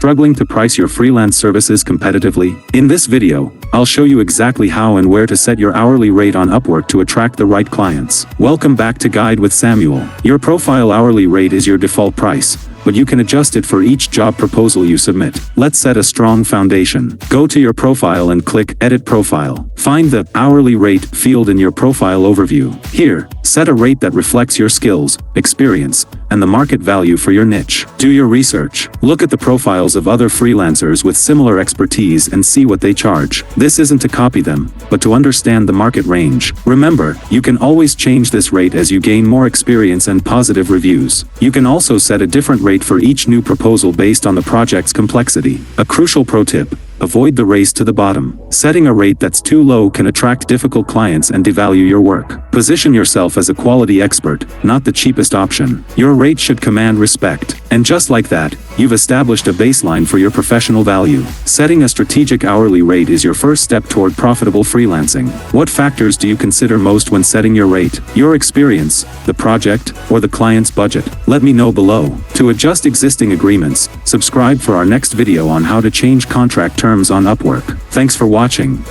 Struggling to price your freelance services competitively? In this video, I'll show you exactly how and where to set your hourly rate on Upwork to attract the right clients. Welcome back to Guide with Samuel. Your profile hourly rate is your default price, but you can adjust it for each job proposal you submit. Let's set a strong foundation. Go to your profile and click Edit Profile. Find the Hourly Rate field in your profile overview. Here, set a rate that reflects your skills, experience, and the market value for your niche. Do your research. Look at the profiles of other freelancers with similar expertise and see what they charge. This isn't to copy them, but to understand the market range. Remember, you can always change this rate as you gain more experience and positive reviews. You can also set a different rate for each new proposal based on the project's complexity. A crucial pro tip: avoid the race to the bottom. Setting a rate that's too low can attract difficult clients and devalue your work. Position yourself as a quality expert, not the cheapest option. Your rate should command respect. And just like that, you've established a baseline for your professional value. Setting a strategic hourly rate is your first step toward profitable freelancing. What factors do you consider most when setting your rate? Your experience, the project, or the client's budget? Let me know below. To adjust existing agreements, subscribe for our next video on how to change contract terms on Upwork. Thanks for watching.